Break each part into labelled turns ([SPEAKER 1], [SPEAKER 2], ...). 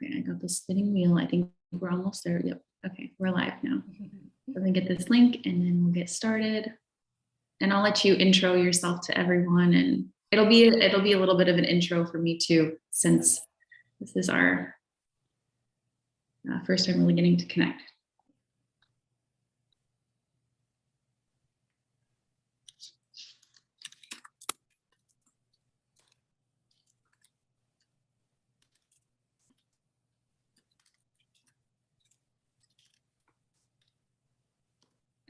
[SPEAKER 1] Okay, I got the spinning wheel. I think we're almost there. Yep. Okay, we're live now. Let me get this link and then we'll get started. And I'll let you intro yourself to everyone, and it'll be a little bit of an intro for me too, since this is our first time really getting to connect.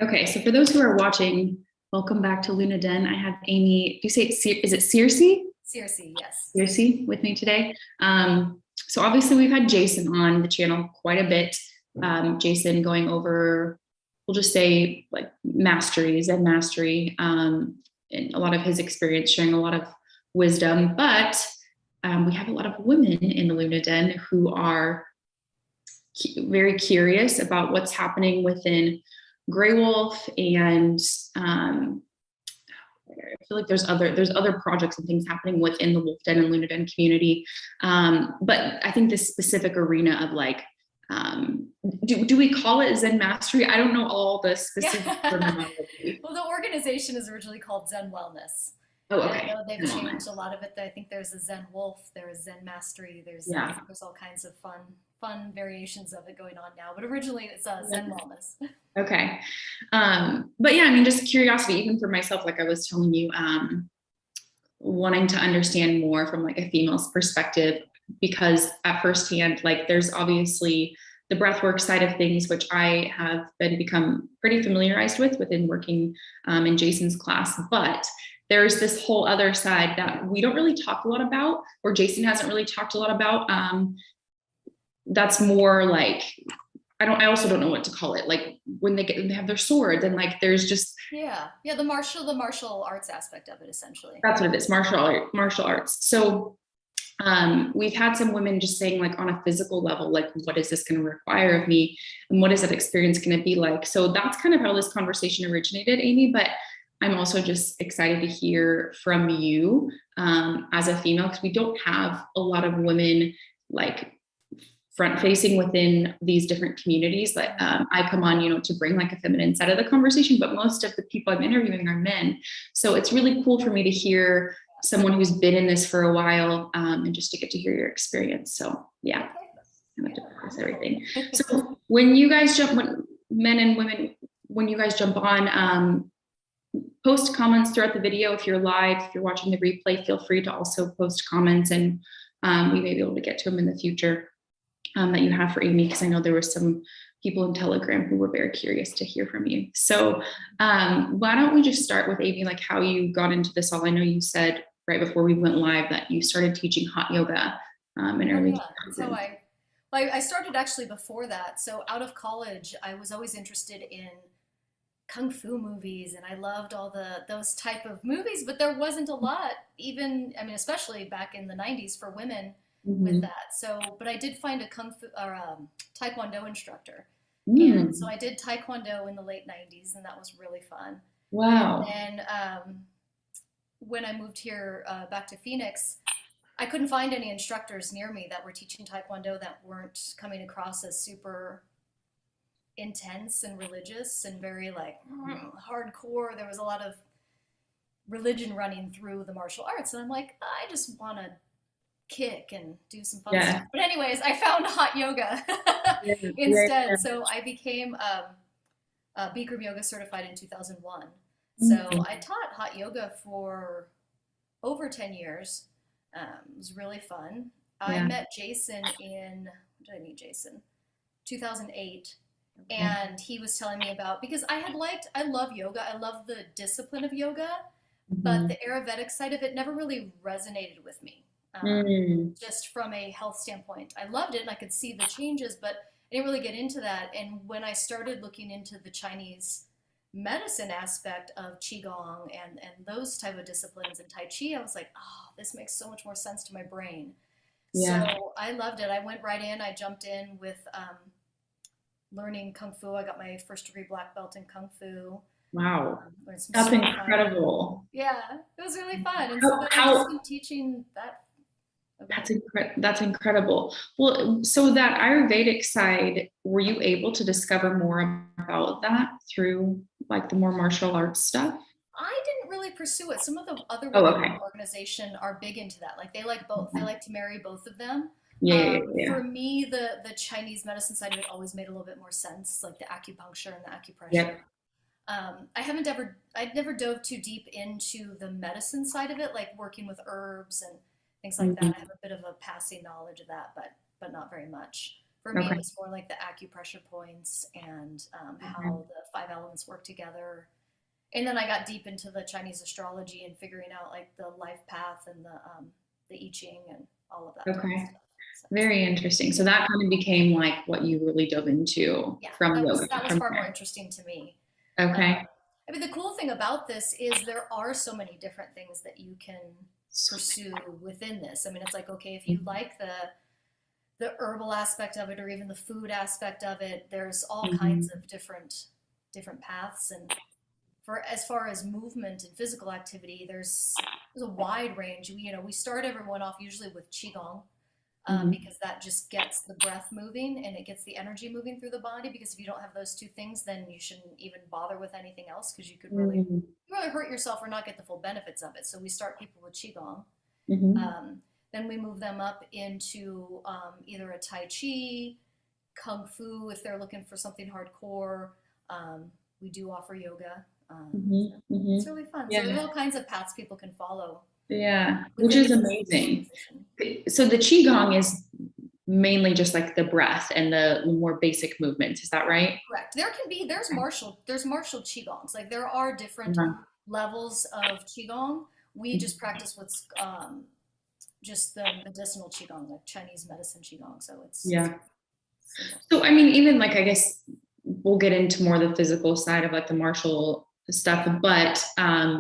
[SPEAKER 1] Okay, so for those who are watching, welcome back to Luna Den. I have Amy, do you say, is it Searcy?
[SPEAKER 2] Searcy, yes.
[SPEAKER 1] Searcy with me today. So obviously we've had Jason on the channel quite a bit. Jason going over, we'll just say like masteries and mastery, and a lot of his experience, sharing a lot of wisdom. But we have a lot of women in the Luna Den who are very curious about what's happening within Grey Wolf, and I feel like there's other projects and things happening within the Wolf Den and Luna Den community. But I think this specific arena of like, do we call it Zen Mastery? I don't know all the specific terminology.
[SPEAKER 2] Well, the organization is originally called Zen Wellness.
[SPEAKER 1] Oh, okay.
[SPEAKER 2] I know they've changed a lot of it. I think there's a Zen Wolf, there's Zen Mastery, there's all kinds of fun variations of it going on now. But originally it's Zen Wellness.
[SPEAKER 1] Okay. But yeah, I mean, just curiosity, even for myself, like I was telling you, wanting to understand more from like a female's perspective, because at firsthand, like there's obviously the breathwork side of things, which I have become pretty familiarized with within working in Jason's class, but there's this whole other side that we don't really talk a lot about, or Jason hasn't really talked a lot about. That's more like, I also don't know what to call it. Like when they have their swords, and like there's just
[SPEAKER 2] the martial arts aspect of it, essentially.
[SPEAKER 1] That's what it is, martial arts. So we've had some women just saying, like, on a physical level, like, what is this going to require of me, and what is that experience going to be like? So that's kind of how this conversation originated, Amy. But I'm also just excited to hear from you as a female, because we don't have a lot of women like front facing within these different communities that I come on, to bring like a feminine side of the conversation, but most of the people I'm interviewing are men. So it's really cool for me to hear someone who's been in this for a while, and just to get to hear your experience. So yeah, I have to process everything. So when you guys men and women, when you guys jump on, post comments throughout the video. If you're live, if you're watching the replay, feel free to also post comments, and we may be able to get to them in the future. That you have for Amy, because I know there were some people in Telegram who were very curious to hear from you. So why don't we just start with Amy, like how you got into this all? I know you said right before we went live that you started teaching hot yoga in early 2000s.
[SPEAKER 2] So I started actually before that. So out of college, I was always interested in kung fu movies, and I loved all those type of movies, but there wasn't a lot, especially back in the 90s, for women with that. So, but I did find a kung fu or taekwondo instructor. And so I did taekwondo in the late 90s, and that was really fun.
[SPEAKER 1] Wow.
[SPEAKER 2] And then when I moved here back to Phoenix, I couldn't find any instructors near me that were teaching taekwondo that weren't coming across as super intense and religious and very like hardcore. There was a lot of religion running through the martial arts, and I'm like, I just want to kick and do some fun stuff. But anyways, I found hot yoga instead. So I became Bikram yoga certified in 2001. So I taught hot yoga for over 10 years. It was really fun. I met Jason when did I meet Jason? 2008. And he was telling me about, because I love yoga. I love the discipline of yoga, but the Ayurvedic side of it never really resonated with me. Just from a health standpoint, I loved it and I could see the changes, but I didn't really get into that. And when I started looking into the Chinese medicine aspect of Qigong and those type of disciplines and Tai Chi, I was like, oh, this makes so much more sense to my brain. So I loved it. I went right in. I jumped in with learning Kung Fu. I got my first degree black belt in Kung Fu.
[SPEAKER 1] Wow. That's incredible.
[SPEAKER 2] Yeah, it was really fun. And so then I've just been teaching that Okay.
[SPEAKER 1] That's incredible. Well, so that Ayurvedic side, were you able to discover more about that through like the more martial arts stuff?
[SPEAKER 2] I didn't really pursue it. Some of the other
[SPEAKER 1] Oh,
[SPEAKER 2] women in
[SPEAKER 1] okay.
[SPEAKER 2] the organization are big into that. Like they like both. They like to marry both of them.
[SPEAKER 1] Yeah, yeah, yeah.
[SPEAKER 2] For me, the Chinese medicine side of it always made a little bit more sense, like the acupuncture and the acupressure.
[SPEAKER 1] Yep.
[SPEAKER 2] I'd never dove too deep into the medicine side of it, like working with herbs and things like that.
[SPEAKER 1] Mhm.
[SPEAKER 2] I have a bit of a passing knowledge of that, but not very much. For me, it
[SPEAKER 1] Okay.
[SPEAKER 2] was more like the acupressure points and
[SPEAKER 1] Okay.
[SPEAKER 2] how the five elements work together. And then I got deep into the Chinese astrology and figuring out like the life path and the I Ching and all of that type of
[SPEAKER 1] Okay.
[SPEAKER 2] stuff. So,
[SPEAKER 1] Very interesting. So
[SPEAKER 2] yeah,
[SPEAKER 1] that kind of became like what you really dove into
[SPEAKER 2] yeah,
[SPEAKER 1] from yoga
[SPEAKER 2] that was
[SPEAKER 1] from
[SPEAKER 2] far more
[SPEAKER 1] there.
[SPEAKER 2] interesting to me. Um,
[SPEAKER 1] Okay.
[SPEAKER 2] I mean, the cool thing about this is there are so many different things that you can pursue within this. I mean, it's like, okay, if you like the herbal aspect of it or even the food aspect of it, there's all kinds
[SPEAKER 1] Mhm.
[SPEAKER 2] of different paths. And for as far as movement and physical activity, there's a wide range. We start everyone off usually with qigong,
[SPEAKER 1] Mhm.
[SPEAKER 2] because that just gets the breath moving and it gets the energy moving through the body. Because if you don't have those two things, then you shouldn't even bother with anything else because
[SPEAKER 1] Mhm.
[SPEAKER 2] you really hurt yourself or not get the full benefits of it. So we start people with qigong.
[SPEAKER 1] Mhm.
[SPEAKER 2] Um, then we move them up into either a tai chi, kung fu if they're looking for something hardcore. We do offer yoga. So
[SPEAKER 1] Mhm.
[SPEAKER 2] it's
[SPEAKER 1] Mhm.
[SPEAKER 2] really fun. So there's
[SPEAKER 1] Yeah.
[SPEAKER 2] all kinds of paths people can follow
[SPEAKER 1] Yeah. Which
[SPEAKER 2] within
[SPEAKER 1] is
[SPEAKER 2] the physical
[SPEAKER 1] amazing.
[SPEAKER 2] organization.
[SPEAKER 1] So the qigong is mainly just like the breath and the more basic movements. Is that right?
[SPEAKER 2] Correct. There's martial qigongs. Like there are different
[SPEAKER 1] Uh-huh.
[SPEAKER 2] levels of qigong. We just
[SPEAKER 1] Mhm.
[SPEAKER 2] practice what's just the medicinal qigong, like Chinese medicine qigong. So it's
[SPEAKER 1] Yeah.
[SPEAKER 2] simple.
[SPEAKER 1] So, I mean, even like, I guess we'll get into more the physical side of like the martial stuff, but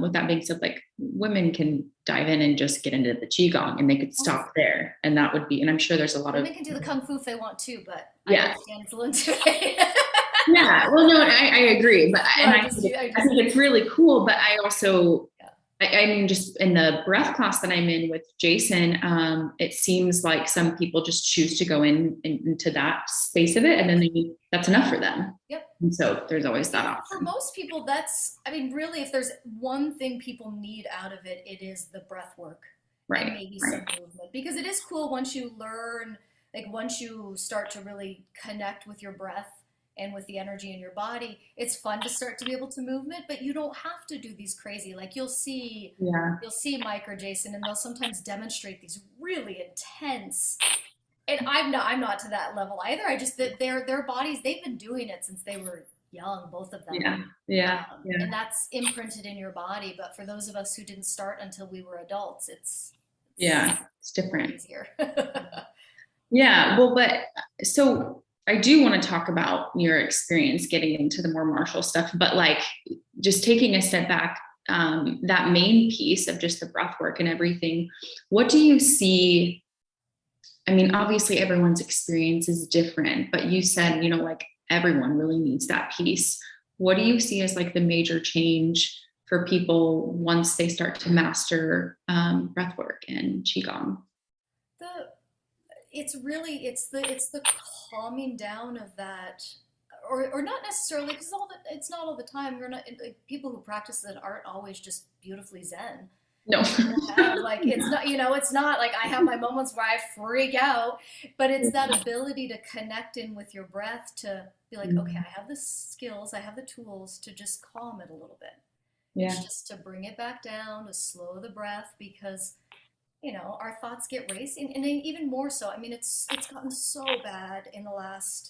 [SPEAKER 1] with that being said, like women can dive in and just get into the qigong and they could
[SPEAKER 2] Oh,
[SPEAKER 1] stop there, and that would be. And I'm sure there's a lot of
[SPEAKER 2] women can do the kung fu if they want to, but I
[SPEAKER 1] yeah,
[SPEAKER 2] understand it's a little intimidating.
[SPEAKER 1] yeah. Well, no, I agree, but
[SPEAKER 2] No,
[SPEAKER 1] and
[SPEAKER 2] I
[SPEAKER 1] I
[SPEAKER 2] just,
[SPEAKER 1] think it's really cool. But I also
[SPEAKER 2] yeah.
[SPEAKER 1] I mean, just in the breath class that I'm in with Jason, it seems like some people just choose to go into that space of it, and then that's enough for them.
[SPEAKER 2] Yep.
[SPEAKER 1] And so there's always that
[SPEAKER 2] For
[SPEAKER 1] option.
[SPEAKER 2] most people, I mean, really, if there's one thing people need out of it, it is the breath work and
[SPEAKER 1] Right.
[SPEAKER 2] maybe some
[SPEAKER 1] Right.
[SPEAKER 2] movement. Because it is cool once you learn, like, once you start to really connect with your breath and with the energy in your body, it's fun to start to be able to movement, but you don't have to do these crazy. Like,
[SPEAKER 1] Yeah.
[SPEAKER 2] you'll see Mike or Jason, and they'll sometimes demonstrate these really intense, and I'm not to that level either. I just that their bodies, they've been doing it since they were young, both of them.
[SPEAKER 1] Yeah. Yeah. Yeah.
[SPEAKER 2] And that's imprinted in your body. But for those of us who didn't start until we were adults, it's
[SPEAKER 1] Yeah. It's
[SPEAKER 2] a little
[SPEAKER 1] different.
[SPEAKER 2] easier.
[SPEAKER 1] Yeah. Well, but so I do want to talk about your experience getting into the more martial stuff, but like just taking a step back, that main piece of just the breath work and everything, what do you see? I mean, obviously everyone's experience is different, but you said, like everyone really needs that piece. What do you see as like the major change for people once they start to master breath work and qigong?
[SPEAKER 2] the it's the calming down of that, or not necessarily, because it's not all the time. We're not like, people who practice it aren't always just beautifully zen.
[SPEAKER 1] No.
[SPEAKER 2] People have, like, it's not, it's not like I have my moments where I freak out, but it's that ability to connect in with your breath, to be like, okay, I have the skills, I have the tools to just calm it a little bit. It's
[SPEAKER 1] Yeah.
[SPEAKER 2] just to bring it back down, to slow the breath, because our thoughts get racing, and then even more so. I mean, it's gotten so bad in the last.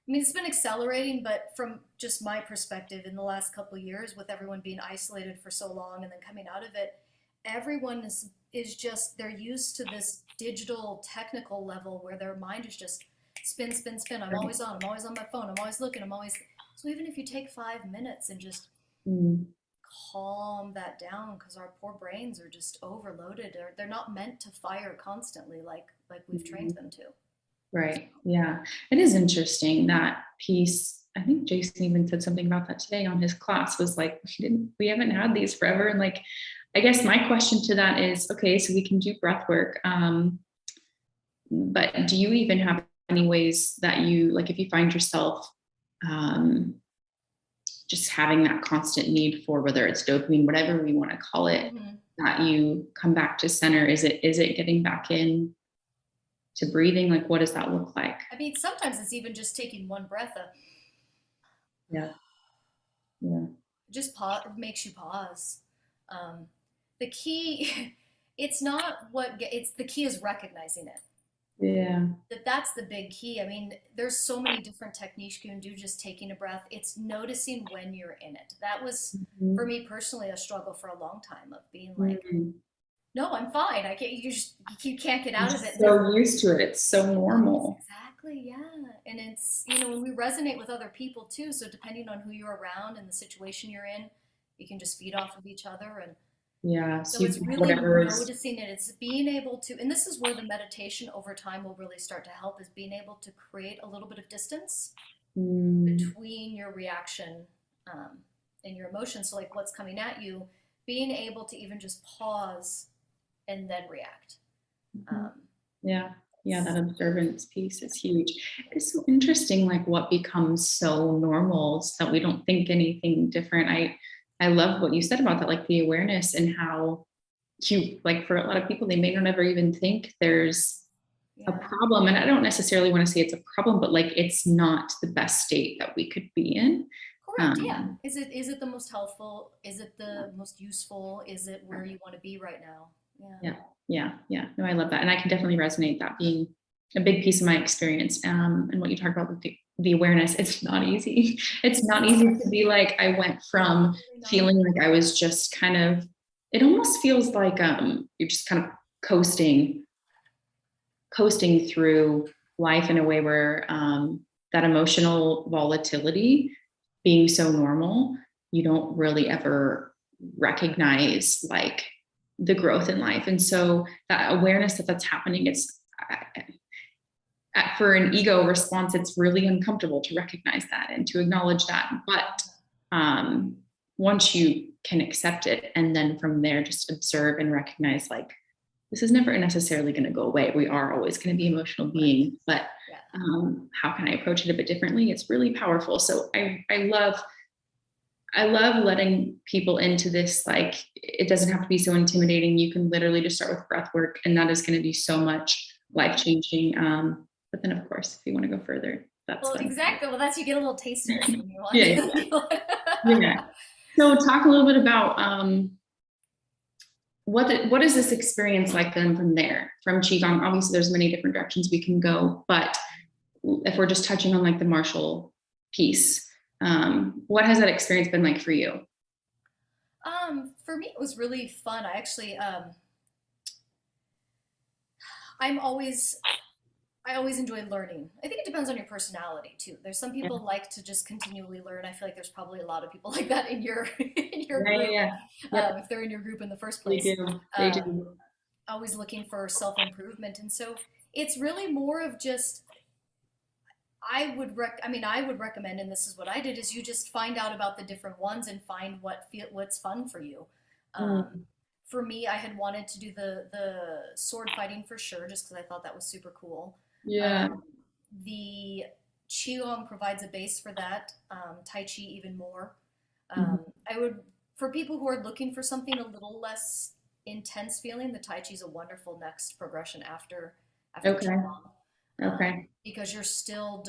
[SPEAKER 2] I mean, it's been accelerating, but from just my perspective, in the last couple of years, with everyone being isolated for so long and then coming out of it, everyone is just, they're used to this digital technical level where their mind is just spin, spin, spin. I'm always on. I'm always on my phone. I'm always looking. I'm always. So even if you take 5 minutes and just
[SPEAKER 1] Mm.
[SPEAKER 2] calm that down, because our poor brains are just overloaded, or they're not meant to fire constantly like we've trained them to.
[SPEAKER 1] Right. Yeah. It is interesting that piece. I think Jason even said something about that today on his class, was like, we haven't had these forever. And like, I guess my question to that is, okay, so we can do breath work. But do you even have any ways that you, like, if you find yourself just having that constant need for, whether it's dopamine, whatever we want to call it,
[SPEAKER 2] Mm-hmm.
[SPEAKER 1] that you come back to center? Is it getting back in to breathing? Like, what does that look like?
[SPEAKER 2] I mean, sometimes it's even just taking one breath.
[SPEAKER 1] Yeah. Yeah.
[SPEAKER 2] Just pause, makes you pause. The key, it's not it's the key is recognizing it.
[SPEAKER 1] Yeah.
[SPEAKER 2] That's the big key. I mean, there's so many different techniques you can do just taking a breath. It's noticing when you're in it. That was, for
[SPEAKER 1] Mhm.
[SPEAKER 2] me personally, a struggle for a long time of being like,
[SPEAKER 1] Mhm.
[SPEAKER 2] no, I'm fine. I can't, you can't get
[SPEAKER 1] I'm
[SPEAKER 2] out of it. And there's,
[SPEAKER 1] so used to it. It's so normal.
[SPEAKER 2] exactly, yeah. And it's, when we resonate with other people too. So depending on who you're around and the situation you're in, you can just feed off of each other. And
[SPEAKER 1] Yeah.
[SPEAKER 2] so
[SPEAKER 1] So you
[SPEAKER 2] it's
[SPEAKER 1] can
[SPEAKER 2] really
[SPEAKER 1] whatever is.
[SPEAKER 2] noticing it. It's being able to, and this is where the meditation over time will really start to help, is being able to create a little bit of distance
[SPEAKER 1] Mm,
[SPEAKER 2] between your reaction um, and your emotions. So, like what's coming at you, being able to even just pause and then react.
[SPEAKER 1] mhm.
[SPEAKER 2] Um,
[SPEAKER 1] Yeah. Yeah. That observance piece is huge. It's so interesting, like what becomes so normal so that we don't think anything different. I love what you said about that, like the awareness and how you, like, for a lot of people, they may not ever even think there's a
[SPEAKER 2] yeah.
[SPEAKER 1] problem. And I don't necessarily want to say it's a problem, but like it's not the best state that we could be in.
[SPEAKER 2] Correct. Yeah.
[SPEAKER 1] Um,
[SPEAKER 2] Is it the most helpful? Is it the most useful? Is it where you want to be right now? Yeah.
[SPEAKER 1] yeah, yeah, yeah. No, I love that. And I can definitely resonate that being a big piece of my experience. And what you talked about with the awareness, it's not easy. It's not easy to be like, I went from
[SPEAKER 2] Really not.
[SPEAKER 1] feeling like I was just kind of, it almost feels like you're just kind of coasting through life in a way where that emotional volatility being so normal, you don't really ever recognize like the growth in life. And so that awareness that that's happening, it's for an ego response, it's really uncomfortable to recognize that and to acknowledge that. But um, once you can accept it, and then from there, just observe and recognize, like, this is never necessarily going to go away. We are always going to be emotional beings, but
[SPEAKER 2] Yeah.
[SPEAKER 1] how can I approach it a bit differently? It's really powerful. So I love letting people into this. Like, it doesn't have to be so intimidating. You can literally just start with breath work, and that is going to be so much life changing. But then, of course, if you want to go further, that's
[SPEAKER 2] Well,
[SPEAKER 1] fun.
[SPEAKER 2] exactly. Well, that's, you get a little taste of it when you want
[SPEAKER 1] Yeah,
[SPEAKER 2] to.
[SPEAKER 1] yeah. So, talk a little bit about what is this experience like then from there, from qigong? Obviously, there's many different directions we can go, but if we're just touching on like the martial piece, what has that experience been like for you?
[SPEAKER 2] For me, it was really fun. I actually, I'm always, I always enjoy learning. I think it depends on your personality too. There's some
[SPEAKER 1] Yeah,
[SPEAKER 2] people like to just continually learn. I feel like there's probably a lot of people like that in your in your
[SPEAKER 1] yeah, yeah,
[SPEAKER 2] group,
[SPEAKER 1] yeah. Yep,
[SPEAKER 2] if they're in your group in the first
[SPEAKER 1] they
[SPEAKER 2] place.
[SPEAKER 1] do. They
[SPEAKER 2] Um,
[SPEAKER 1] do.
[SPEAKER 2] Always looking for self improvement, and so it's really more of just, I mean, I would recommend, and this is what I did, is you just find out about the different ones and find what's fun for you. Um,
[SPEAKER 1] Mm,
[SPEAKER 2] for me, I had wanted to do the sword fighting for sure, just because I thought that was super cool.
[SPEAKER 1] yeah.
[SPEAKER 2] Um, the qigong provides a base for that. Tai chi even more.
[SPEAKER 1] Mhm.
[SPEAKER 2] I would, for people who are looking for something a little less intense feeling, the tai chi is a wonderful next progression after
[SPEAKER 1] Okay.
[SPEAKER 2] qigong,
[SPEAKER 1] Okay.
[SPEAKER 2] because you're still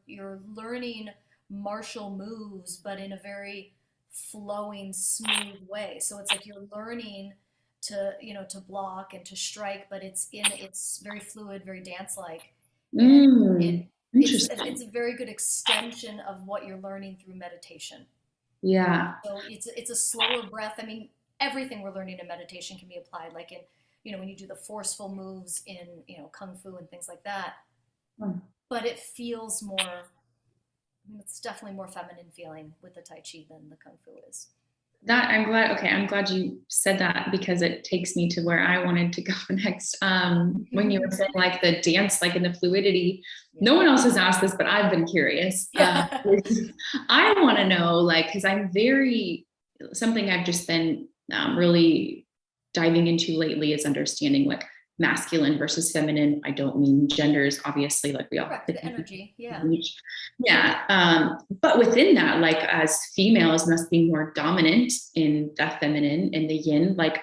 [SPEAKER 2] you're learning martial moves, but in a very flowing, smooth way. So it's like you're learning to block and to strike, but it's very fluid, very dance like, and it
[SPEAKER 1] Mm,
[SPEAKER 2] it's
[SPEAKER 1] interesting.
[SPEAKER 2] a very good extension of what you're learning through meditation.
[SPEAKER 1] Yeah.
[SPEAKER 2] So it's a slower breath. I mean, everything we're learning in meditation can be applied, like in, when you do the forceful moves in, kung fu and things like that.
[SPEAKER 1] Hmm.
[SPEAKER 2] But it feels more. I mean, it's definitely more feminine feeling with the tai chi than the kung fu is.
[SPEAKER 1] That I'm glad. Okay, I'm glad you said that because it takes me to where I wanted to go next. When you were saying like the dance, like in the fluidity, no
[SPEAKER 2] Yeah.
[SPEAKER 1] one else has asked this, but I've been curious.
[SPEAKER 2] Yeah.
[SPEAKER 1] I want to know, like, because I'm very something I've just been really diving into lately is understanding like masculine versus feminine. I don't mean genders, obviously, like we all
[SPEAKER 2] Correct, the energy, yeah.
[SPEAKER 1] yeah. But within that, like as females must be more dominant in the feminine and the yin, like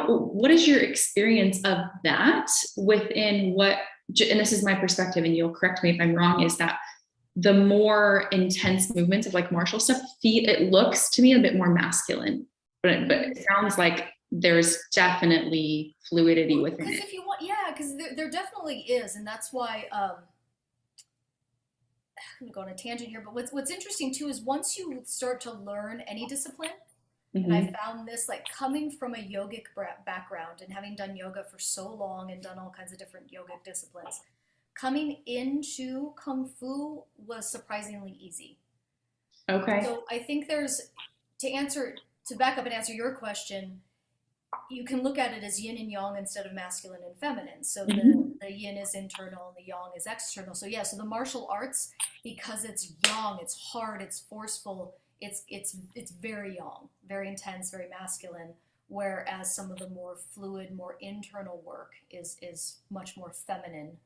[SPEAKER 1] what is your experience of that within what, and this is my perspective and you'll correct me if I'm wrong, is that the more intense movements of like martial stuff, it looks to me a bit more masculine, but it sounds like there's definitely fluidity within
[SPEAKER 2] Because
[SPEAKER 1] it.
[SPEAKER 2] if you want, yeah, because there definitely is, and that's why I'm gonna go on a tangent here. But what's interesting too is once you start to learn any discipline, and I
[SPEAKER 1] Mm-hmm.
[SPEAKER 2] found this like coming from a yogic background and having done yoga for so long and done all kinds of different yogic disciplines, coming into kung fu was surprisingly easy.
[SPEAKER 1] Okay.
[SPEAKER 2] So I think there's to answer to back up and answer your question, you can look at it as yin and yang instead of masculine and feminine. So
[SPEAKER 1] Mm-hmm.
[SPEAKER 2] the yin is internal and the yang is external. So yeah, so the martial arts, because it's yang, it's hard, it's forceful, it's very yang, very intense, very masculine. Whereas some of the more fluid, more internal work is much more feminine,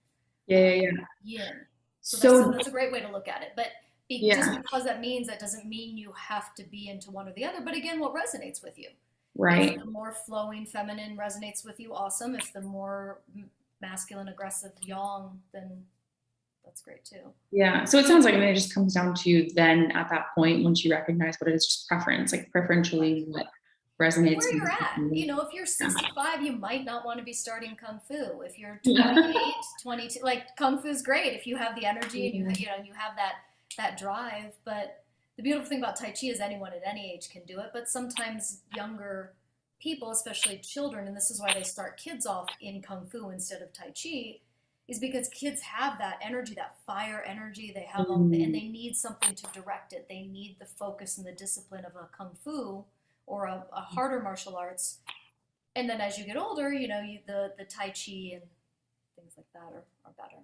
[SPEAKER 1] Yeah,
[SPEAKER 2] uh,
[SPEAKER 1] yeah, yeah.
[SPEAKER 2] yin. So
[SPEAKER 1] So
[SPEAKER 2] that's a great way to look at it. But just
[SPEAKER 1] yeah,
[SPEAKER 2] because that doesn't mean you have to be into one or the other. But again, what resonates with you? If
[SPEAKER 1] right.
[SPEAKER 2] the more flowing feminine resonates with you, awesome. If the more masculine, aggressive yang, then that's great too.
[SPEAKER 1] Yeah. So it sounds like, I mean, it just comes down to then at that point, once you recognize what it is, just preference, like preferentially what
[SPEAKER 2] And
[SPEAKER 1] resonates.
[SPEAKER 2] where you're at,
[SPEAKER 1] Yeah.
[SPEAKER 2] if you're
[SPEAKER 1] Yeah.
[SPEAKER 2] 65, you might not want to be starting kung fu. If you're
[SPEAKER 1] Yeah.
[SPEAKER 2] 28, 22, like kung fu's great if you have the energy and you have that drive. But the beautiful thing about tai chi is anyone at any age can do it. But sometimes younger people, especially children, and this is why they start kids off in kung fu instead of tai chi, is because kids have that energy, that fire energy. They have all, and
[SPEAKER 1] Mm,
[SPEAKER 2] they need something to direct it. They need the focus and the discipline of a kung fu or a harder martial arts. And then as you get older, the tai chi and things like that are better.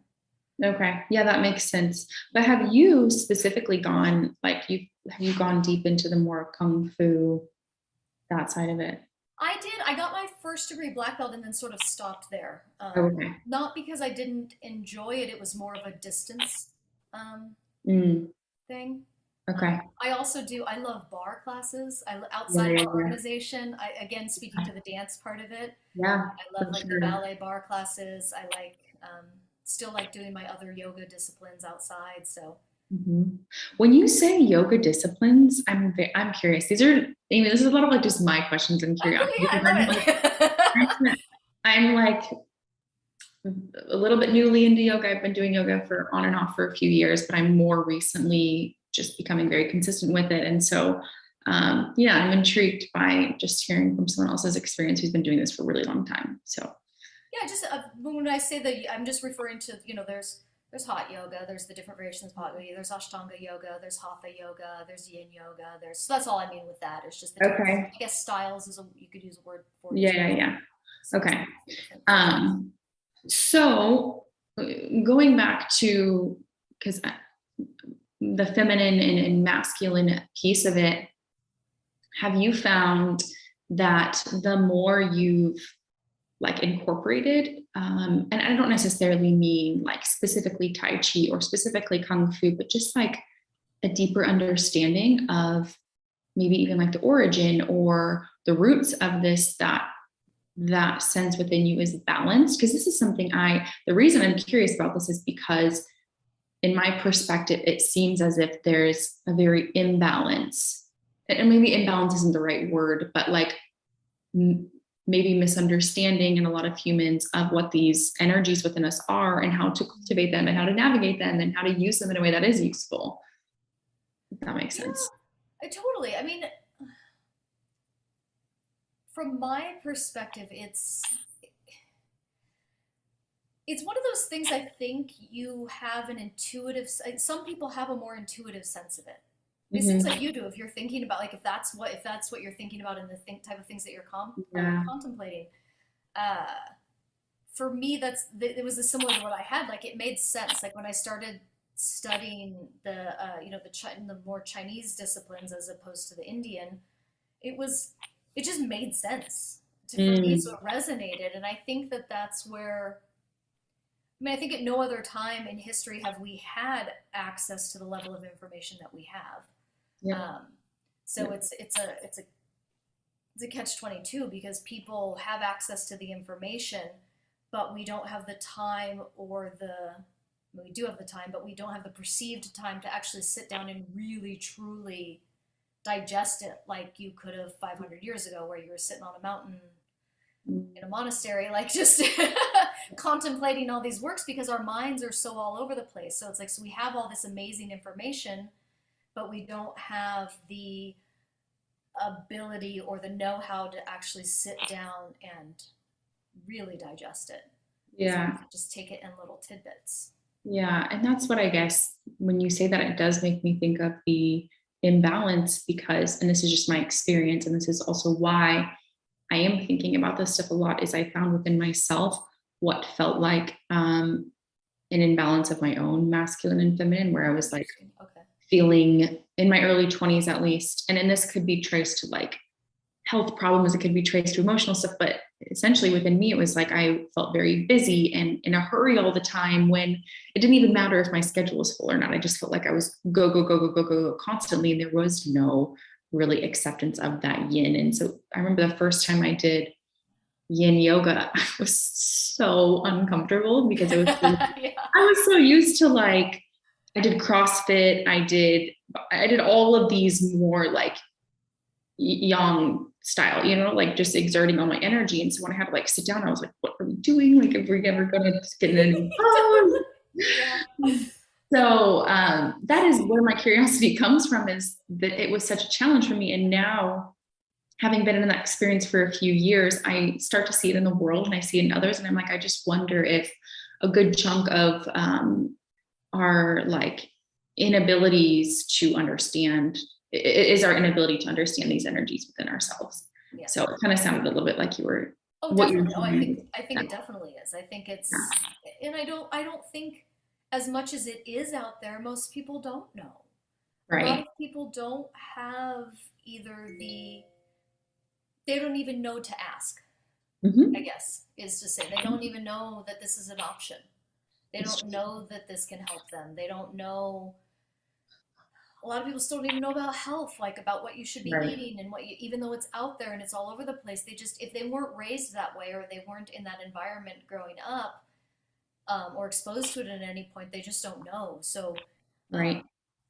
[SPEAKER 1] okay. Yeah, that makes sense. But have you specifically gone, like have you gone deep into the more kung fu, that side of it?
[SPEAKER 2] I did. I got my first degree black belt and then sort of stopped there.
[SPEAKER 1] Okay.
[SPEAKER 2] Not because I didn't enjoy it; it was more of a distance um,
[SPEAKER 1] Mm,
[SPEAKER 2] thing.
[SPEAKER 1] okay.
[SPEAKER 2] I also do. I love bar classes.
[SPEAKER 1] Yeah,
[SPEAKER 2] Outside of
[SPEAKER 1] yeah,
[SPEAKER 2] our
[SPEAKER 1] yeah.
[SPEAKER 2] organization. Again, speaking to the dance part of it,
[SPEAKER 1] Yeah,
[SPEAKER 2] I
[SPEAKER 1] for
[SPEAKER 2] love like the
[SPEAKER 1] sure.
[SPEAKER 2] ballet bar classes. I like still like doing my other yoga disciplines outside. So
[SPEAKER 1] Mhm. When you say yoga disciplines, I'm curious. I mean, this is a lot of like just my questions and
[SPEAKER 2] oh, cool.
[SPEAKER 1] curiosity
[SPEAKER 2] Yeah,
[SPEAKER 1] because
[SPEAKER 2] I love it.
[SPEAKER 1] I'm like a little bit newly into yoga. I've been doing yoga for on and off for a few years, but I'm more recently just becoming very consistent with it. And so, yeah, I'm intrigued by just hearing from someone else's experience who's been doing this for a really long time. So,
[SPEAKER 2] Yeah, just when I say that, I'm just referring to there's hot yoga, there's the different variations of hot yoga, there's Ashtanga yoga, there's Hatha yoga, there's Yin yoga, there's so that's all I mean with that. It's just the different,
[SPEAKER 1] okay.
[SPEAKER 2] I guess styles is you could use a word for it
[SPEAKER 1] Yeah,
[SPEAKER 2] as
[SPEAKER 1] yeah,
[SPEAKER 2] well.
[SPEAKER 1] yeah.
[SPEAKER 2] So
[SPEAKER 1] Okay.
[SPEAKER 2] the different versions.
[SPEAKER 1] Um, so going back to, because the feminine and masculine piece of it, have you found that the more you've like incorporated, and I don't necessarily mean like specifically Tai Chi or specifically Kung Fu, but just like a deeper understanding of maybe even like the origin or the roots of this, that sense within you is balanced? Because this is something the reason I'm curious about this is because in my perspective, it seems as if there's a very imbalance, and maybe imbalance isn't the right word, but like maybe misunderstanding in a lot of humans of what these energies within us are and how to cultivate them and how to navigate them and how to use them in a way that is useful. If that makes sense.
[SPEAKER 2] Yeah, totally. I mean, from my perspective, it's one of those things. I think you have an intuitive, some people have a more intuitive sense of it. It seems like
[SPEAKER 1] Mm-hmm.
[SPEAKER 2] you do if you're thinking about like if that's what you're thinking about and the type of things that you're
[SPEAKER 1] Yeah.
[SPEAKER 2] contemplating. Uh, for me, it was similar to what I had. Like it made sense. Like when I started studying the more Chinese disciplines as opposed to the Indian, it was it just made sense for me, so
[SPEAKER 1] Mm,
[SPEAKER 2] it resonated. And I think that that's where, I mean, I think at no other time in history have we had access to the level of information that we have.
[SPEAKER 1] yep,
[SPEAKER 2] Um, so
[SPEAKER 1] yep,
[SPEAKER 2] it's a catch 22 because people have access to the information, but we don't have the time or we do have the time, but we don't have the perceived time to actually sit down and really truly digest it like you could have 500 years ago, where you were sitting on a mountain in
[SPEAKER 1] mm,
[SPEAKER 2] a monastery, like just contemplating all these works, because our minds are so all over the place. So it's like, so we have all this amazing information, but we don't have the ability or the know-how to actually sit down and really digest it. So we
[SPEAKER 1] yeah.
[SPEAKER 2] just take it in little tidbits.
[SPEAKER 1] Yeah, and that's what I guess when you say that, it does make me think of the imbalance because, and this is just my experience, and this is also why I am thinking about this stuff a lot, is I found within myself what felt like an imbalance of my own masculine and feminine, where I was like
[SPEAKER 2] Interesting. Okay.
[SPEAKER 1] feeling in my early 20s at least, and this could be traced to like health problems, it could be traced to emotional stuff, but essentially within me, it was like I felt very busy and in a hurry all the time when it didn't even matter if my schedule was full or not. I just felt like I was go, go, go, go, go, go, go constantly. And there was no really acceptance of that yin. And so I remember the first time I did yin yoga, I was so uncomfortable because it was,
[SPEAKER 2] Yeah.
[SPEAKER 1] I was so used to like, I did CrossFit, I did all of these more like yang style, like just exerting all my energy. And so when I had to like sit down, I was like, what are we doing? Like, if we're ever going to get in any pose?
[SPEAKER 2] Yeah.
[SPEAKER 1] So that is where my curiosity comes from, is that it was such a challenge for me. And now, having been in that experience for a few years, I start to see it in the world and I see it in others. And I'm like, I just wonder if a good chunk of our like inabilities to understand is our inability to understand these energies within ourselves.
[SPEAKER 2] Yeah.
[SPEAKER 1] So it kind of sounded a little bit like
[SPEAKER 2] Oh,
[SPEAKER 1] what you were
[SPEAKER 2] definitely. Oh,
[SPEAKER 1] saying.
[SPEAKER 2] I think it definitely is. I think it's, and I don't think, as much as it is out there, most people don't know. A lot
[SPEAKER 1] Right.
[SPEAKER 2] of people don't have either they don't even know to ask, I
[SPEAKER 1] Mm-hmm.
[SPEAKER 2] guess, is to say. They don't even know that this is an option. They
[SPEAKER 1] It's
[SPEAKER 2] don't know that this can help them. They don't know, a lot of people still don't even know about health, like about what you should be
[SPEAKER 1] right.
[SPEAKER 2] eating and what you, even though it's out there and it's all over the place, they just, if they weren't raised that way or they weren't in that environment growing up, or exposed to it at any point, they just don't know. So, um,
[SPEAKER 1] Right.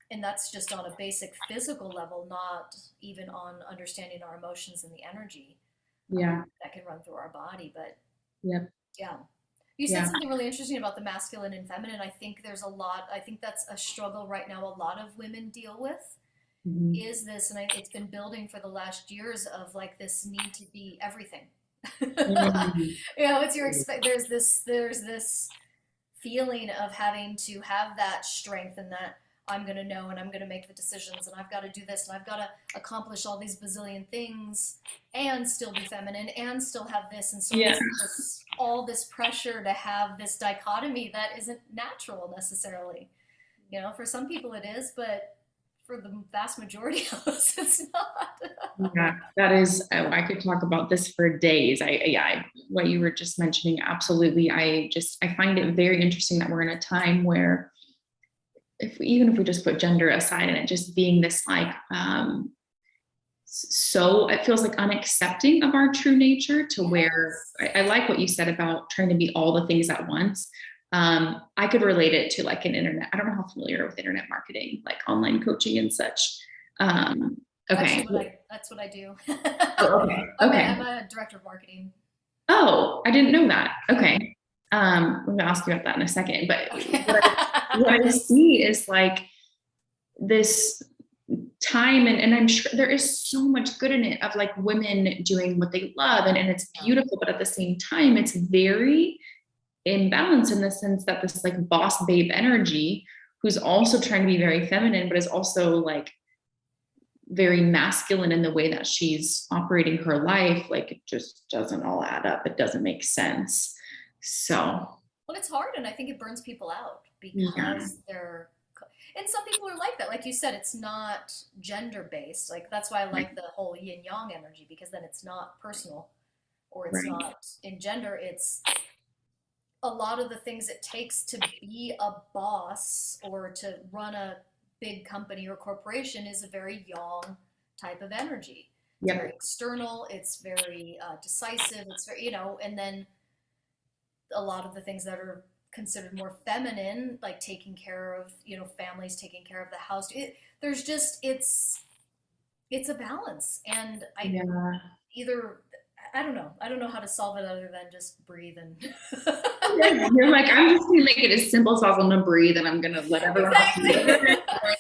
[SPEAKER 2] and that's just on a basic physical level, not even on understanding our emotions and the energy
[SPEAKER 1] Yeah.
[SPEAKER 2] that can run through our body. But
[SPEAKER 1] Yep.
[SPEAKER 2] yeah, you said
[SPEAKER 1] Yeah.
[SPEAKER 2] something really interesting about the masculine and feminine. I think there's a lot, I think that's a struggle right now a lot of women deal with,
[SPEAKER 1] Mm-hmm.
[SPEAKER 2] is this, and it's been building for the last years, of like this need to be everything. You
[SPEAKER 1] Mm-hmm.
[SPEAKER 2] know, it's your expect, there's this feeling of having to have that strength and that I'm going to know and I'm going to make the decisions and I've got to do this and I've got to accomplish all these bazillion things and still be feminine and still have this. And so
[SPEAKER 1] Yeah.
[SPEAKER 2] it's this, all this pressure to have this dichotomy that isn't natural necessarily. You know, for some people it is, but for the vast majority of us, it's not.
[SPEAKER 1] Yeah, that is, oh, I could talk about this for days. What you were just mentioning, absolutely. I find it very interesting that we're in a time where even if we just put gender aside and it just being this like, so it feels like unaccepting of our true nature to where
[SPEAKER 2] Yes.
[SPEAKER 1] I like what you said about trying to be all the things at once. I could relate it to like an internet. I don't know how familiar with internet marketing, like online coaching and such. Um,
[SPEAKER 2] It's
[SPEAKER 1] okay.
[SPEAKER 2] actually that's what I do.
[SPEAKER 1] Oh, okay.
[SPEAKER 2] I'm
[SPEAKER 1] Okay.
[SPEAKER 2] a director of marketing.
[SPEAKER 1] Oh, I didn't know that. Okay. I'm gonna ask you about that in a second. But
[SPEAKER 2] Okay.
[SPEAKER 1] what I see is like this time, and I'm sure there is so much good in it of like women doing what they love, and it's
[SPEAKER 2] Yeah.
[SPEAKER 1] beautiful, but at the same time, it's very imbalanced in the sense that this like boss babe energy, who's also trying to be very feminine, but is also like very masculine in the way that she's operating her life, like it just doesn't all add up. It doesn't make sense. So
[SPEAKER 2] Well, it's hard, and I think it burns people out
[SPEAKER 1] yeah.
[SPEAKER 2] because they're. and some people are like that. Like you said, it's not gender based. Like that's why I
[SPEAKER 1] Right.
[SPEAKER 2] like the whole yin yang energy, because then it's not personal or it's
[SPEAKER 1] Right.
[SPEAKER 2] not in gender. It's a lot of the things it takes to be a boss or to run a big company or corporation is a very yang type of energy. It's very
[SPEAKER 1] Yep.
[SPEAKER 2] external. It's very decisive. It's very, you know, and then a lot of the things that are considered more feminine, like taking care of, you know, families, taking care of the house. There's just it's a balance, and I
[SPEAKER 1] Yeah.
[SPEAKER 2] either I don't know how to solve it other than just breathe and
[SPEAKER 1] Yeah, you're like, I'm just gonna make it as simple as possible to breathe, and I'm gonna let everyone else do
[SPEAKER 2] exactly.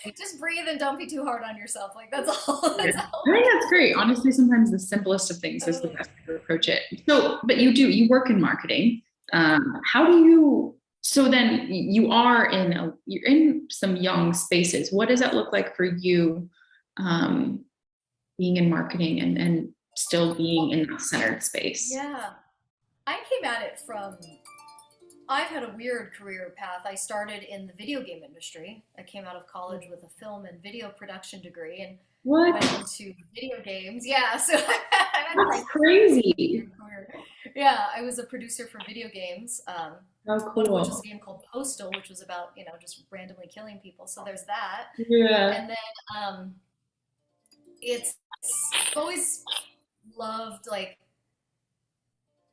[SPEAKER 1] it.
[SPEAKER 2] Just breathe and don't be too hard on yourself. Like that's all.
[SPEAKER 1] Yeah.
[SPEAKER 2] That's all.
[SPEAKER 1] I think that's great. Honestly, sometimes the simplest of things is the
[SPEAKER 2] Totally.
[SPEAKER 1] best way to approach it. So, but you work in marketing. How do you, so then you're in some young spaces. What does that look like for you, um, being in marketing and still being
[SPEAKER 2] Well,
[SPEAKER 1] in that centered space?
[SPEAKER 2] yeah. I came at it from I've had a weird career path. I started in the video game industry. I came out of college with a film and video production degree and went
[SPEAKER 1] What?
[SPEAKER 2] into video games. Yeah, so I had
[SPEAKER 1] That's
[SPEAKER 2] quite a
[SPEAKER 1] crazy.
[SPEAKER 2] weird career. Yeah, I was a producer for video games.
[SPEAKER 1] How
[SPEAKER 2] One of which was a
[SPEAKER 1] cool.
[SPEAKER 2] game called Postal, which was about, you know, just randomly killing people. So there's that.
[SPEAKER 1] Yeah.
[SPEAKER 2] And then it's I've always loved like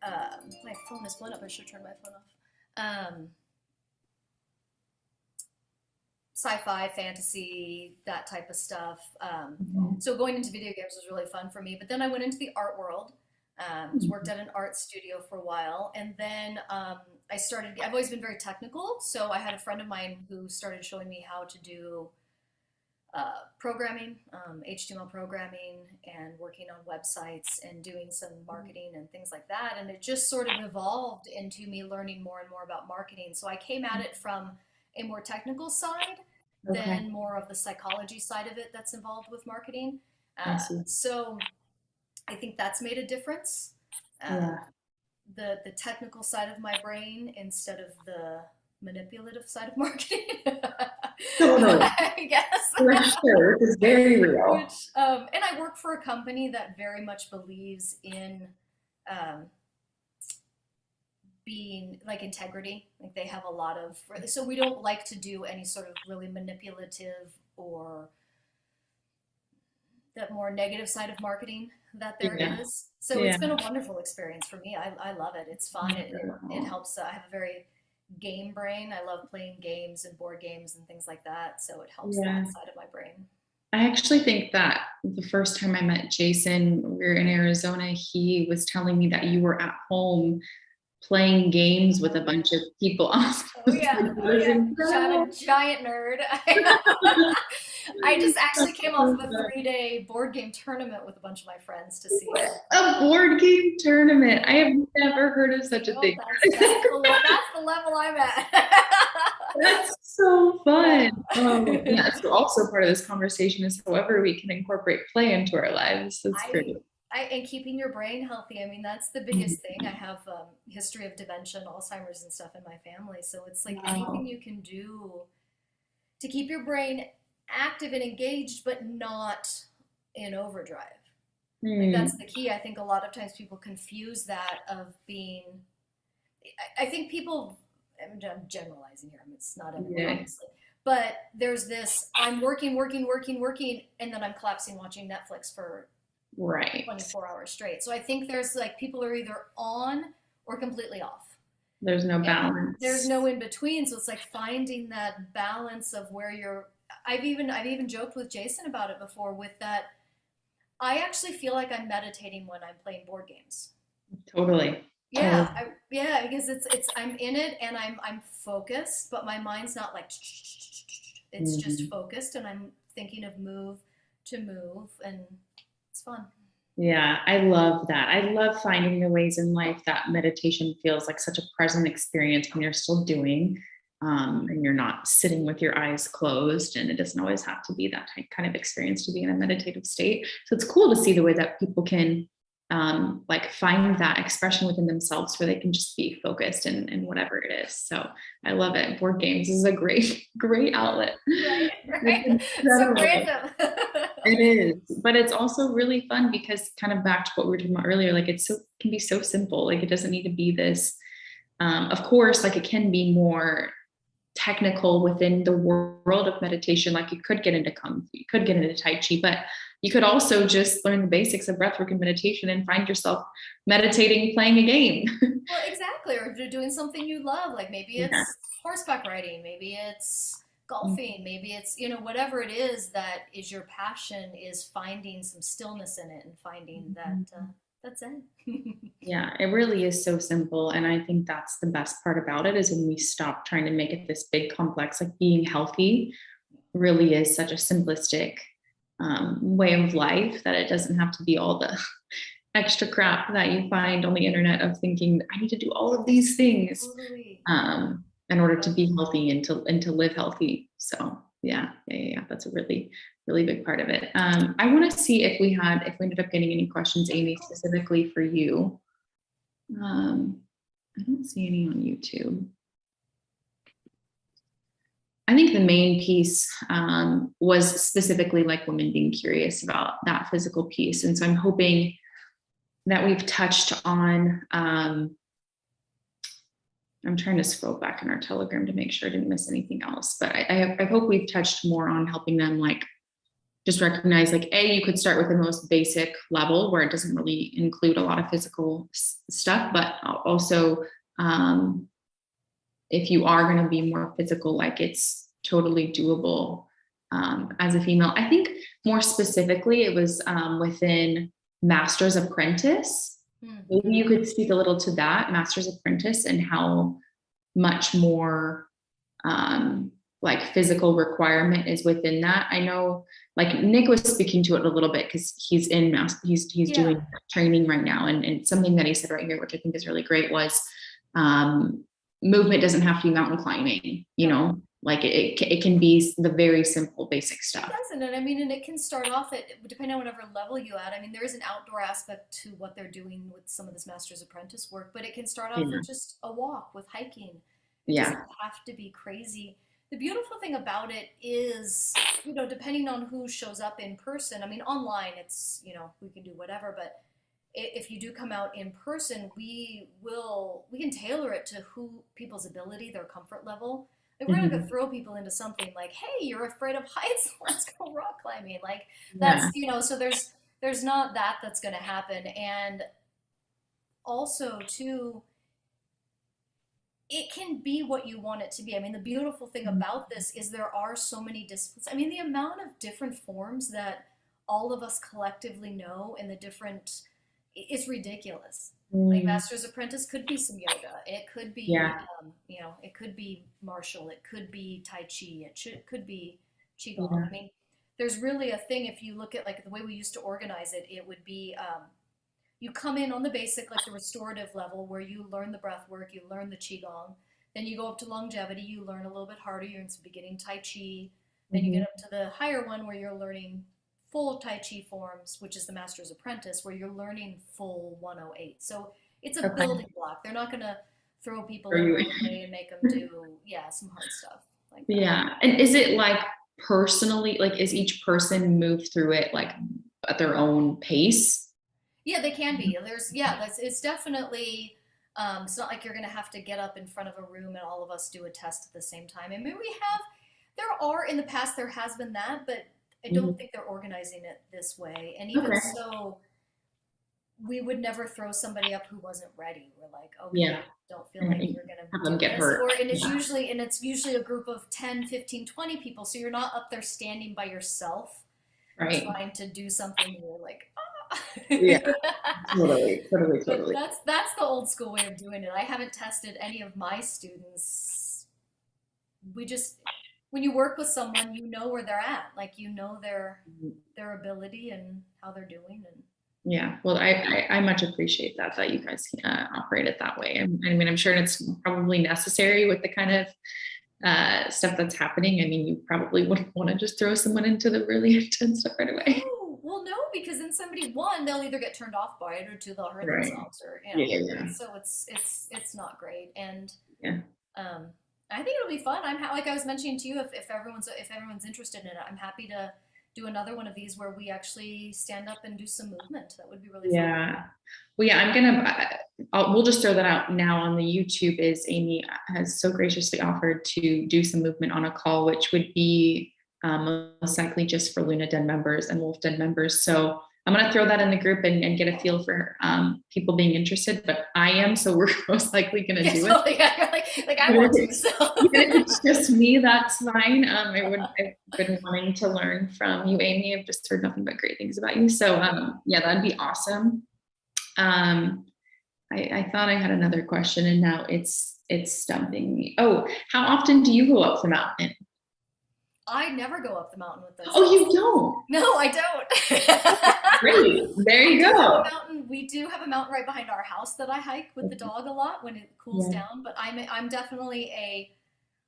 [SPEAKER 2] my phone is blown up. I should turn my phone off. Sci-fi, fantasy, that type of stuff.
[SPEAKER 1] Mhm.
[SPEAKER 2] So going into video games was really fun for me. But then I went into the art world. Worked at an art studio for a while, and then I started. I've always been very technical, so I had a friend of mine who started showing me how to do programming, HTML programming, and working on websites and doing some marketing and things like that. And it just sort of evolved into me learning more and more about marketing. So I came at it from a more technical side
[SPEAKER 1] Okay.
[SPEAKER 2] than more of the psychology side of it that's involved with marketing.
[SPEAKER 1] I see.
[SPEAKER 2] So I think that's made a difference. Uh,
[SPEAKER 1] Yeah.
[SPEAKER 2] the technical side of my brain instead of the manipulative side of marketing.
[SPEAKER 1] Totally.
[SPEAKER 2] I guess.
[SPEAKER 1] For sure. This is very real.
[SPEAKER 2] Which and I work for a company that very much believes in um, being like integrity. Like they have a lot of so we don't like to do any sort of really manipulative or that more negative side of marketing that there
[SPEAKER 1] Yeah.
[SPEAKER 2] is. So it's
[SPEAKER 1] Yeah.
[SPEAKER 2] been a wonderful experience for me. I love it. It's fun. It helps. I have a very game brain. I love playing games and board games and things like that. So it helps
[SPEAKER 1] Yeah.
[SPEAKER 2] that side of my brain.
[SPEAKER 1] I actually think that the first time I met Jason, we were in Arizona, he was telling me that you were at home playing games with a
[SPEAKER 2] Oh yeah.
[SPEAKER 1] bunch of people. I
[SPEAKER 2] Oh
[SPEAKER 1] was
[SPEAKER 2] yeah.
[SPEAKER 1] like, that
[SPEAKER 2] Oh
[SPEAKER 1] is
[SPEAKER 2] yeah. I'm
[SPEAKER 1] incredible.
[SPEAKER 2] a giant nerd. I just actually
[SPEAKER 1] That's
[SPEAKER 2] came off
[SPEAKER 1] so
[SPEAKER 2] of a
[SPEAKER 1] fun.
[SPEAKER 2] 3-day board game tournament with a bunch of my friends to see it.
[SPEAKER 1] A board game tournament. I have never heard of such a
[SPEAKER 2] Well,
[SPEAKER 1] thing.
[SPEAKER 2] that's the level I'm at.
[SPEAKER 1] That's so
[SPEAKER 2] Yeah.
[SPEAKER 1] fun. Yeah. So also part of this conversation is however we can incorporate play into our lives. That's
[SPEAKER 2] I,
[SPEAKER 1] great.
[SPEAKER 2] and keeping your brain healthy. I mean, that's the biggest thing. I have history of dementia and Alzheimer's and stuff in my family, so it's like anything
[SPEAKER 1] Wow.
[SPEAKER 2] you can do to keep your brain active and engaged, but not in overdrive. Like that's
[SPEAKER 1] Hmm.
[SPEAKER 2] the key. I think a lot of times people confuse that of being. I think people. I'm generalizing here. I mean, it's not everyone,
[SPEAKER 1] Yeah.
[SPEAKER 2] obviously. But there's this. I'm working, working, working, working, and then I'm collapsing watching Netflix for
[SPEAKER 1] Right.
[SPEAKER 2] 24 hours straight. So I think there's like people are either on or completely off.
[SPEAKER 1] There's no
[SPEAKER 2] And there's
[SPEAKER 1] balance.
[SPEAKER 2] no in between. So it's like finding that balance of where you're I've even joked with Jason about it before with that I actually feel like I'm meditating when I'm playing board games.
[SPEAKER 1] Totally. Totally.
[SPEAKER 2] Yeah, because it's I'm in it and I'm focused, but my mind's not like it's just
[SPEAKER 1] Mhm.
[SPEAKER 2] focused and I'm thinking of move to move and it's fun.
[SPEAKER 1] Yeah, I love that. I love finding the ways in life that meditation feels like such a present experience when you're still doing, and you're not sitting with your eyes closed. And it doesn't always have to be that kind of experience to be in a meditative state. So it's cool to see the way that people can like find that expression within themselves where they can just be focused in whatever it is. So I love it. Board games is a great outlet.
[SPEAKER 2] Right. So random.
[SPEAKER 1] It is, but it's also really fun because kind of back to what we were talking about earlier, like can be so simple. Like it doesn't need to be this, of course, like it can be more technical within the world of meditation. Like you could get into Kung Fu, you could get into Tai Chi, but you could also just learn the basics of breathwork and meditation and find yourself meditating, playing a game.
[SPEAKER 2] Well, exactly. Or doing something you love. Like maybe
[SPEAKER 1] Yeah.
[SPEAKER 2] it's horseback riding, maybe it's golfing, maybe it's, whatever it is that is your passion, is finding some stillness in it and finding that that's it.
[SPEAKER 1] Yeah, it really is so simple. And I think that's the best part about it is when we stop trying to make it this big complex, like being healthy really is such a simplistic way of life that it doesn't have to be all the extra crap that you find on the internet of thinking I need to do all of these things
[SPEAKER 2] Totally.
[SPEAKER 1] in order to be healthy and to live healthy. So yeah, that's a really big part of it. I want to see if we ended up getting any questions, Amy, specifically for you. I don't see any on YouTube. I think the main piece was specifically like women being curious about that physical piece. And so I'm hoping that we've touched on, I'm trying to scroll back in our Telegram to make sure I didn't miss anything else, but I hope we've touched more on helping them like just recognize like, you could start with the most basic level where it doesn't really include a lot of physical stuff, but also if you are going to be more physical, like it's totally doable as a female. I think more specifically, it was within Master's Apprentice. Maybe you could speak a little to that, Master's Apprentice, and how much more like physical requirement is within that. I know like Nick was speaking to it a little bit because he's doing training right now. And something that he said right here, which I think is really great, was movement doesn't have to be mountain climbing, like it can be the very simple basic stuff.
[SPEAKER 2] It doesn't, and I mean, and it can start off at, depending on whatever level you at. I mean, there is an outdoor aspect to what they're doing with some of this Master's Apprentice work, but it can start off with just a walk, with hiking. It doesn't have to be crazy. The beautiful thing about it is, depending on who shows up in person, I mean, online, it's, we can do whatever, but if you do come out in person, we can tailor it to people's ability, their comfort level. Like, we're not going to throw people into something like, hey, you're afraid of heights, let's go rock climbing. Like that's, so there's not that's going to happen. And also too, it can be what you want it to be. I mean, the beautiful thing about this is there are so many disciplines. I mean, the amount of different forms that all of us collectively know, and the different, it's ridiculous. Like Master's Apprentice could be some yoga. It could be, it could be martial. It could be Tai Chi. Could be Qigong. I mean, there's really a thing, if you look at like the way we used to organize it, it would be, you come in on the basic, like the restorative level, where you learn the breath work, you learn the Qigong. Then you go up to longevity, you learn a little bit harder, you're in the beginning Tai Chi. Then you get up to the higher one where you're learning full Tai Chi forms, which is the Master's Apprentice, where you're learning full 108. So it's a building block. They're not going to throw people in one way and make them do, some hard stuff like that.
[SPEAKER 1] Yeah. And is it like personally, like is each person move through it like at their own pace?
[SPEAKER 2] Yeah, they can be. It's definitely, it's not like you're going to have to get up in front of a room and all of us do a test at the same time. I mean, in the past, there has been that, but I don't think they're organizing it this way. And even so, we would never throw somebody up who wasn't ready. We're like, don't feel like you're going to
[SPEAKER 1] get hurt.
[SPEAKER 2] And it's usually a group of 10, 15, 20 people. So you're not up there standing by yourself, trying to do something. You're like,
[SPEAKER 1] totally.
[SPEAKER 2] But that's the old school way of doing it. I haven't tested any of my students. When you work with someone, you know where they're at, like their ability and how they're doing. And
[SPEAKER 1] well, I much appreciate that you guys operate it that way. I mean, I'm sure it's probably necessary with the kind of stuff that's happening. I mean, you probably wouldn't want to just throw someone into the really intense stuff right away.
[SPEAKER 2] Well, Well, no, because then they'll either get turned off by it, or two, they'll hurt
[SPEAKER 1] Right.
[SPEAKER 2] themselves, or
[SPEAKER 1] Yeah.
[SPEAKER 2] so it's not great. And
[SPEAKER 1] Yeah.
[SPEAKER 2] I think it'll be fun. Like I was mentioning to you, if everyone's interested in it, I'm happy to do another one of these where we actually stand up and do some movement. That would be really fun.
[SPEAKER 1] Yeah. Well, yeah, we'll just throw that out now on the YouTube. Is Amy has so graciously offered to do some movement on a call, which would be most likely just for Luna Den members and Wolf Den members. So I'm going to throw that in the group and get a feel for people being interested, but I am, so we're most likely going to do it.
[SPEAKER 2] Yeah, like I want to. So
[SPEAKER 1] if it's just me, that's fine. I've been wanting to learn from you, Amy. I've just heard nothing but great things about you. So yeah, that'd be awesome. I thought I had another question, and now it's stumping me. Oh, how often do you go up the mountain?
[SPEAKER 2] I never go up the mountain with those.
[SPEAKER 1] Oh, you don't?
[SPEAKER 2] No, I don't.
[SPEAKER 1] Great. There you go.
[SPEAKER 2] We do have a mountain right behind our house that I hike with the dog a lot when it cools down. But I'm definitely a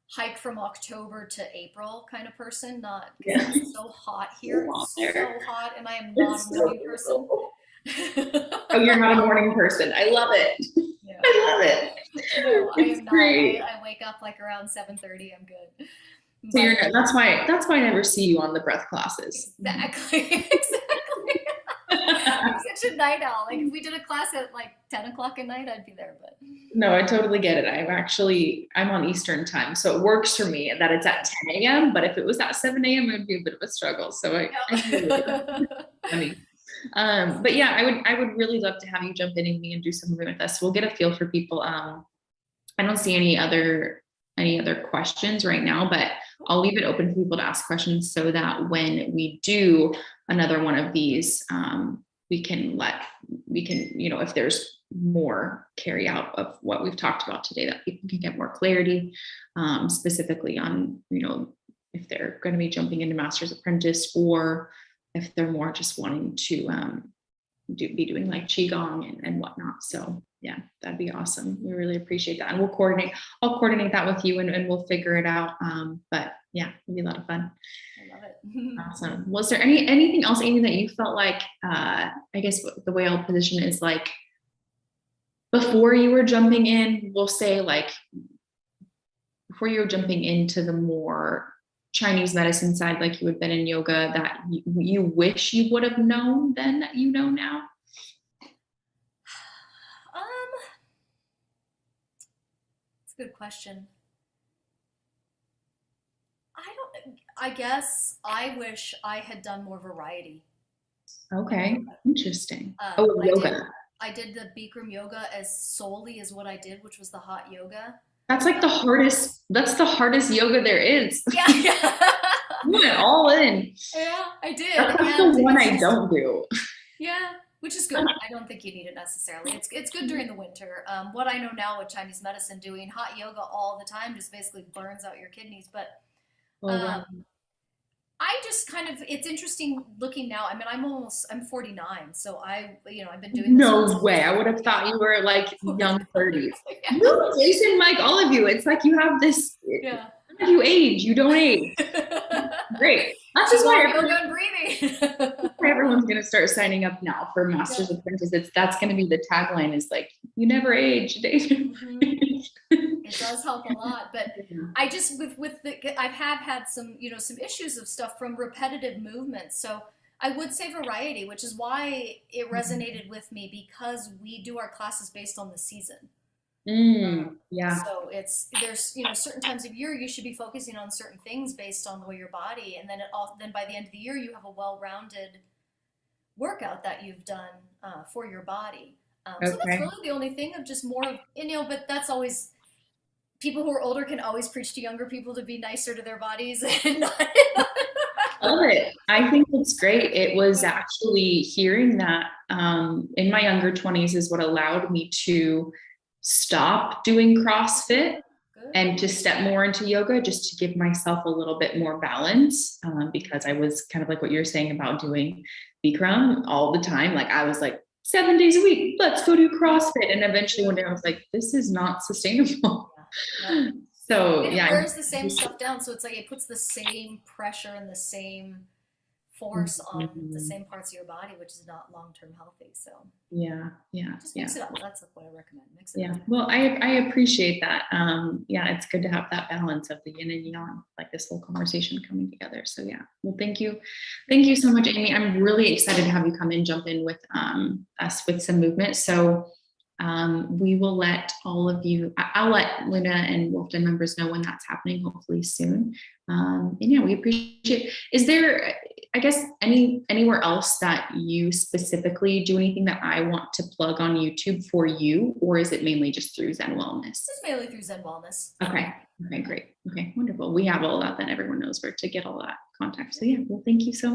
[SPEAKER 2] hike from October to April kind of person. Not because it's so hot here. It's so hot, and I am not a morning person.
[SPEAKER 1] Oh, you're not a morning person. I love it. Yeah. I love it.
[SPEAKER 2] No, I am not. Great. I wake up like around 7:30. I'm good.
[SPEAKER 1] So that's why I never see you on the breath classes.
[SPEAKER 2] Exactly. I'm such a night owl. Like if we did a class at like 10 o'clock at night, I'd be there. But
[SPEAKER 1] no, I totally get it. I'm on Eastern time, so it works for me that it's at 10 a.m. But if it was at 7 a.m., it would be a bit of a struggle. So but yeah, I would really love to have you jump in and do some movement with us. We'll get a feel for people. I don't see any other questions right now, but I'll leave it open for people to ask questions so that when we do another one of these, we can, if there's more carry out of what we've talked about today, that people can get more clarity, specifically on, if they're going to be jumping into Master's Apprentice, or if they're more just wanting to be doing like Qigong and whatnot. So yeah, that'd be awesome. We really appreciate that. And I'll coordinate that with you and we'll figure it out. But yeah, it'll be a lot of fun.
[SPEAKER 2] I love it.
[SPEAKER 1] Awesome. Was there anything else, Amy, that you felt like, I guess the way I'll position it is like, before you were jumping in, we'll say like, before you were jumping into the more Chinese medicine side, like you had been in yoga, that you wish you would have known then that you know now?
[SPEAKER 2] It's a good question. I guess I wish I had done more variety.
[SPEAKER 1] Okay, interesting. Yoga.
[SPEAKER 2] I did the Bikram yoga as solely as what I did, which was the hot yoga.
[SPEAKER 1] That's like the hardest yoga there is.
[SPEAKER 2] Yeah.
[SPEAKER 1] You went all in.
[SPEAKER 2] Yeah, I did.
[SPEAKER 1] That's the one I don't do.
[SPEAKER 2] Yeah, which is good. I don't think you need it necessarily. It's good during the winter. What I know now with Chinese medicine, doing hot yoga all the time just basically burns out your kidneys. But I just it's interesting looking now. I mean, I'm 49, so I've been doing this.
[SPEAKER 1] No way. I would have thought you were like young 30s. Yeah. No, Jason, Mike, all of you. It's like you have this. Yeah. You age, you don't age. Great. That's just why everyone's going to start signing up now for Master's Apprentice. That's going to be the tagline, is like, you never age.
[SPEAKER 2] Mm-hmm. It does help a lot, but I just I've had some some issues of stuff from repetitive movements. So I would say variety, which is why it resonated with me, because we do our classes based on the season.
[SPEAKER 1] Yeah.
[SPEAKER 2] So there's certain times of year you should be focusing on certain things based on the way your body, and then then by the end of the year you have a well-rounded workout that you've done for your body. So that's really the only thing, of just more of but that's always. People who are older can always preach to younger people to be nicer to their bodies. And love
[SPEAKER 1] it. I think it's great. It was actually hearing that in my younger 20s is what allowed me to stop doing CrossFit and to step more into yoga, just to give myself a little bit more balance, because I was kind of like what you're saying about doing Bikram all the time. Like I was like 7 days a week, let's go do CrossFit. And eventually one day I was like, this is not sustainable.
[SPEAKER 2] Yeah.
[SPEAKER 1] So
[SPEAKER 2] it wears the same stuff down, so it's like it puts the same pressure and the same force on the same parts of your body, which is not long-term healthy. So
[SPEAKER 1] yeah,
[SPEAKER 2] just mix it up. That's what I recommend. Mix it
[SPEAKER 1] yeah.
[SPEAKER 2] up.
[SPEAKER 1] Well, I appreciate that. Yeah, it's good to have that balance of the yin and yang, like this whole conversation coming together. So yeah, well, thank you so much, Amy. I'm really excited to have you come in, jump in with us with some movement. So we will let all of you, I'll let Luna and Wolfden members know when that's happening, hopefully soon. And yeah, we appreciate. Is there, I guess, anywhere else that you specifically do anything that I want to plug on YouTube for you, or is it mainly just through Zen Wellness?
[SPEAKER 2] It's mainly through Zen Wellness.
[SPEAKER 1] Okay. Okay, great. Okay, wonderful. We have all that, then everyone knows where to get all that contact. So yeah, well, thank you so much.